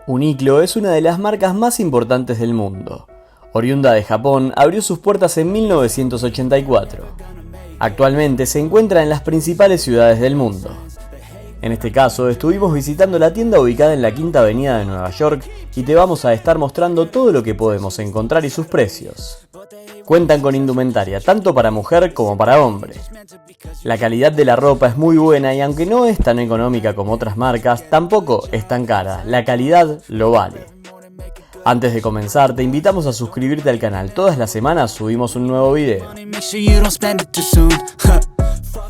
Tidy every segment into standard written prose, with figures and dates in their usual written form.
Uniqlo es una de las marcas más importantes del mundo. Oriunda de Japón, abrió sus puertas en 1984. Actualmente se encuentra en las principales ciudades del mundo. En este caso, estuvimos visitando la tienda ubicada en la Quinta Avenida de Nueva York y te vamos a estar mostrando todo lo que podemos encontrar y sus precios. Cuentan con indumentaria tanto para mujer como para hombre. La calidad de la ropa es muy buena y aunque no es tan económica como otras marcas, tampoco es tan cara. La calidad lo vale. Antes de comenzar, te invitamos a suscribirte al canal. Todas las semanas subimos un nuevo video.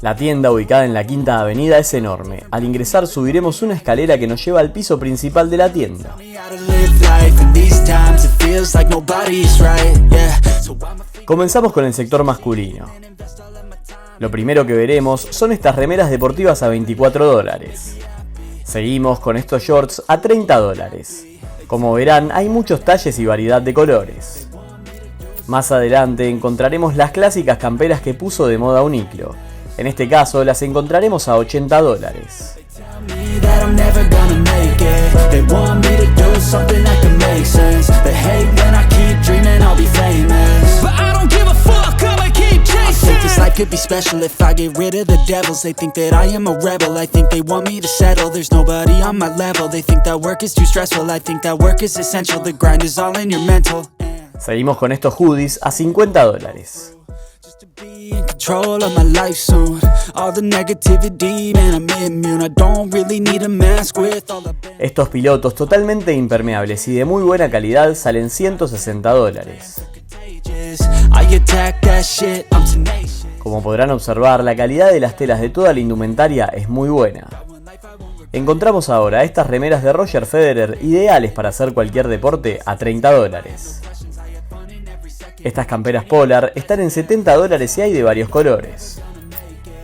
La tienda, ubicada en la Quinta Avenida, es enorme. Al ingresar subiremos una escalera que nos lleva al piso principal de la tienda. Comenzamos con el sector masculino. Lo primero que veremos son estas remeras deportivas a $24. Seguimos con estos shorts a $30. Como verán, hay muchos talles y variedad de colores. Más adelante encontraremos las clásicas camperas que puso de moda Uniqlo. En este caso las encontraremos a $80. Could be special if I get rid of the devils. They think that I am a rebel. I think they want me to settle. There's nobody on my level. They think that work is too stressful. I think that work is essential. The grind is all in your mental. Seguimos con estos hoodies a $50. In control of my life soon. All the negativity, man, I'm immune. I don't really need a mask with all the... Estos pilotos totalmente impermeables y de muy buena calidad salen $160. I attack that shit. I'm tenacious. Como podrán observar, la calidad de las telas de toda la indumentaria es muy buena. Encontramos ahora estas remeras de Roger Federer, ideales para hacer cualquier deporte, a $30. Estas camperas polar están en $70 y hay de varios colores.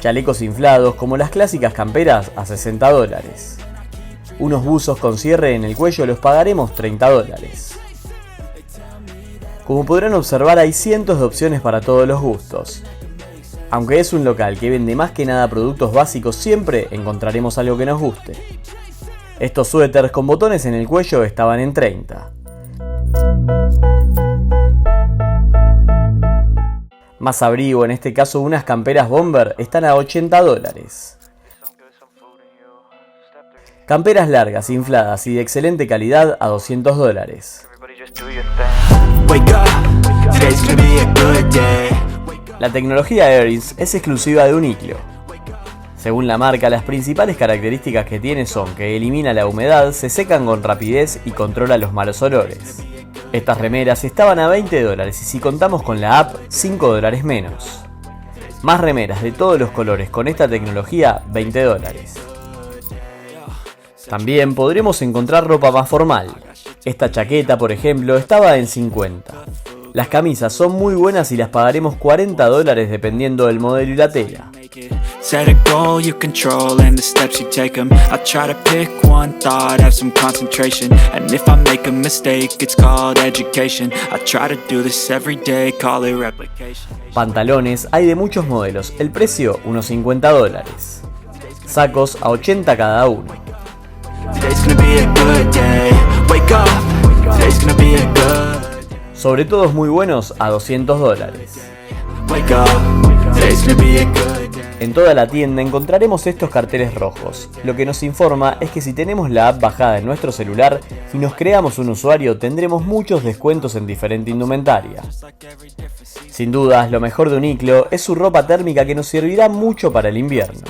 Chalecos inflados, como las clásicas camperas, a $60. Unos buzos con cierre en el cuello los pagaremos $30. Como podrán observar, hay cientos de opciones para todos los gustos. Aunque es un local que vende más que nada productos básicos, siempre encontraremos algo que nos guste. Estos suéteres con botones en el cuello estaban en $30. Más abrigo, en este caso unas camperas bomber, están a $80. Camperas largas, infladas y de excelente calidad a $200. La tecnología Aeris es exclusiva de Uniqlo. Según la marca, las principales características que tiene son que elimina la humedad, se secan con rapidez y controla los malos olores. Estas remeras estaban a $20 y si contamos con la app, $5 menos. Más remeras de todos los colores con esta tecnología, $20. También podremos encontrar ropa más formal. Esta chaqueta, por ejemplo, estaba en $50. Las camisas son muy buenas y las pagaremos $40 dependiendo del modelo y la tela. Set a goal, you control, and the steps you take them. I try to pick one thought, have some concentration. And if I make a mistake, it's called education. I try to do this every day, call it replication. Pantalones hay de muchos modelos, el precio unos $50. Sacos a $80 cada uno. Today's gonna be a good day. Wake up. Today's gonna be a good. Sobre todo muy buenos a $200. Wake up. Today's gonna be a good day. En toda la tienda encontraremos estos carteles rojos. Lo que nos informa es que si tenemos la app bajada en nuestro celular y nos creamos un usuario, tendremos muchos descuentos en diferente indumentaria. Sin dudas, lo mejor de Uniqlo es su ropa térmica que nos servirá mucho para el invierno.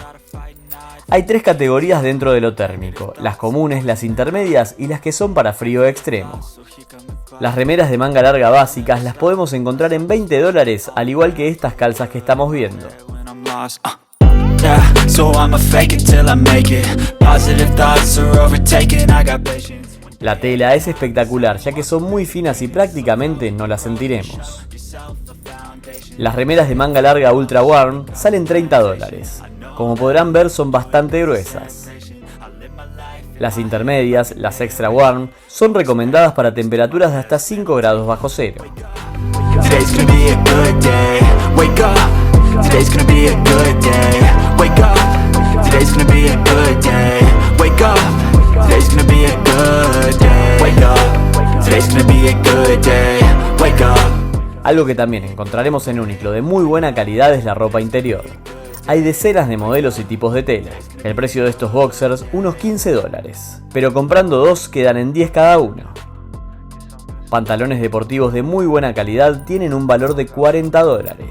Hay 3 categorías dentro de lo térmico: las comunes, las intermedias y las que son para frío extremo. Las remeras de manga larga básicas las podemos encontrar en $20, al igual que estas calzas que estamos viendo. La tela es espectacular, ya que son muy finas y prácticamente no las sentiremos. Las remeras de manga larga ultra warm salen $30. Como podrán ver, son bastante gruesas. Las intermedias, las extra warm, son recomendadas para temperaturas de hasta 5 grados bajo cero. Algo que también encontraremos en Uniqlo de muy buena calidad es la ropa interior. Hay decenas de modelos y tipos de tela. El precio de estos boxers, unos $15, pero comprando dos quedan en 10 cada uno. Pantalones deportivos de muy buena calidad tienen un valor de $40.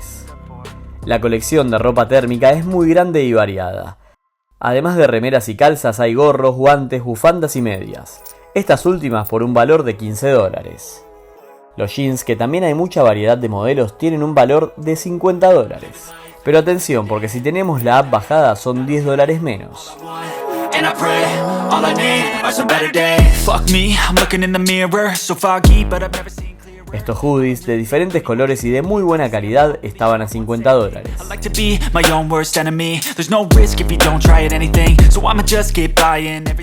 La colección de ropa térmica es muy grande y variada. Además de remeras y calzas hay gorros, guantes, bufandas y medias. Estas últimas por un valor de $15. Los jeans, que también hay mucha variedad de modelos, tienen un valor de $50. Pero atención, porque si tenemos la app bajada son $10 menos. Estos hoodies de diferentes colores y de muy buena calidad estaban a $50.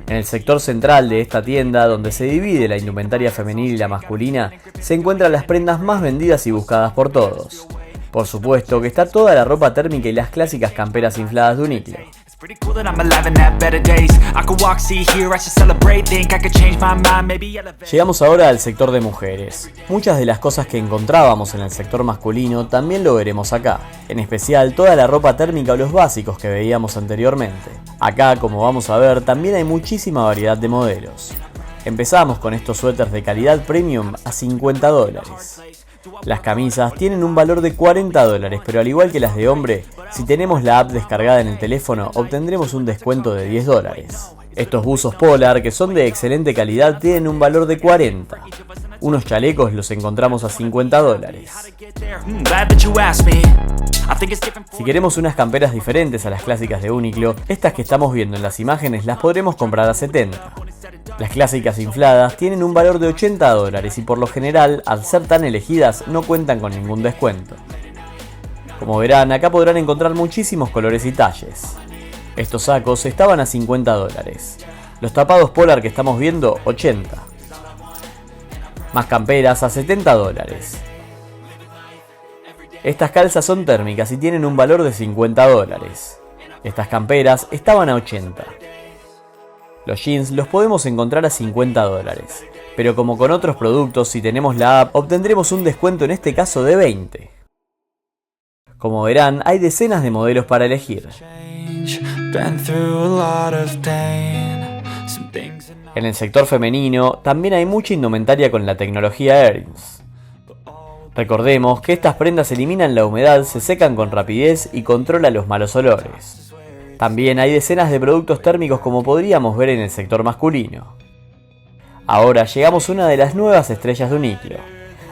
En el sector central de esta tienda, donde se divide la indumentaria femenil y la masculina, se encuentran las prendas más vendidas y buscadas por todos. Por supuesto que está toda la ropa térmica y las clásicas camperas infladas de Uniqlo. Llegamos ahora al sector de mujeres. Muchas de las cosas que encontrábamos en el sector masculino también lo veremos acá, en especial toda la ropa térmica o los básicos que veíamos anteriormente. Acá, como vamos a ver, también hay muchísima variedad de modelos. Empezamos con estos suéteres de calidad premium a $50. Las camisas tienen un valor de $40, pero al igual que las de hombre, si tenemos la app descargada en el teléfono, obtendremos un descuento de $10. Estos buzos polar, que son de excelente calidad, tienen un valor de $40. Unos chalecos los encontramos a $50. Si queremos unas camperas diferentes a las clásicas de Uniqlo, estas que estamos viendo en las imágenes las podremos comprar a $70. Las clásicas infladas tienen un valor de $80 y por lo general, al ser tan elegidas, no cuentan con ningún descuento. Como verán, acá podrán encontrar muchísimos colores y talles. Estos sacos estaban a $50. Los tapados polar que estamos viendo, $80. Más camperas a $70. Estas calzas son térmicas y tienen un valor de $50. Estas camperas estaban a $80. Los jeans los podemos encontrar a $50, pero como con otros productos, si tenemos la app, obtendremos un descuento en este caso de $20. Como verán, hay decenas de modelos para elegir. En el sector femenino, también hay mucha indumentaria con la tecnología Airins. Recordemos que estas prendas eliminan la humedad, se secan con rapidez y controlan los malos olores. También hay decenas de productos térmicos como podríamos ver en el sector masculino. Ahora llegamos a una de las nuevas estrellas de Uniqlo.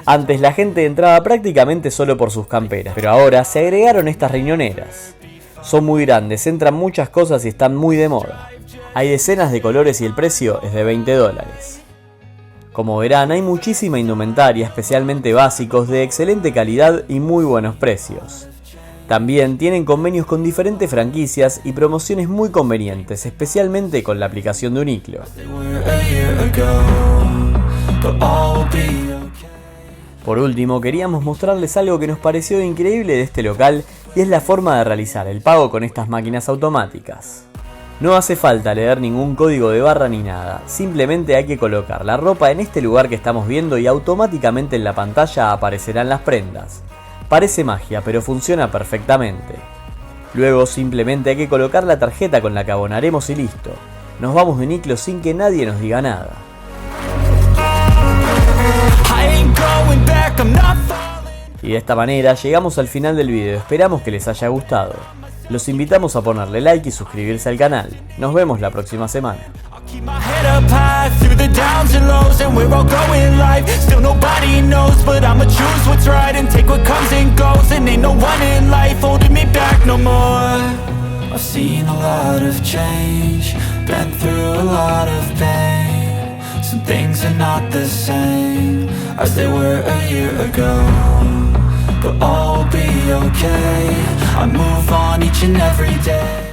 Antes la gente entraba prácticamente solo por sus camperas, pero ahora se agregaron estas riñoneras. Son muy grandes, entran muchas cosas y están muy de moda. Hay decenas de colores y el precio es de $20. Como verán, hay muchísima indumentaria, especialmente básicos, de excelente calidad y muy buenos precios. También tienen convenios con diferentes franquicias y promociones muy convenientes, especialmente con la aplicación de Uniqlo. Por último, queríamos mostrarles algo que nos pareció increíble de este local y es la forma de realizar el pago con estas máquinas automáticas. No hace falta leer ningún código de barra ni nada, simplemente hay que colocar la ropa en este lugar que estamos viendo y automáticamente en la pantalla aparecerán las prendas. Parece magia, pero funciona perfectamente. Luego simplemente hay que colocar la tarjeta con la que abonaremos y listo. Nos vamos de Uniqlo sin que nadie nos diga nada. Y de esta manera llegamos al final del video, esperamos que les haya gustado. Los invitamos a ponerle like y suscribirse al canal. Nos vemos la próxima semana. Keep my head up high through the downs and lows, and we're all going live. Still nobody knows, but I'ma choose what's right and take what comes and goes. And ain't no one in life holding me back no more. I've seen a lot of change, been through a lot of pain. Some things are not the same as they were a year ago, but all will be okay. I move on each and every day.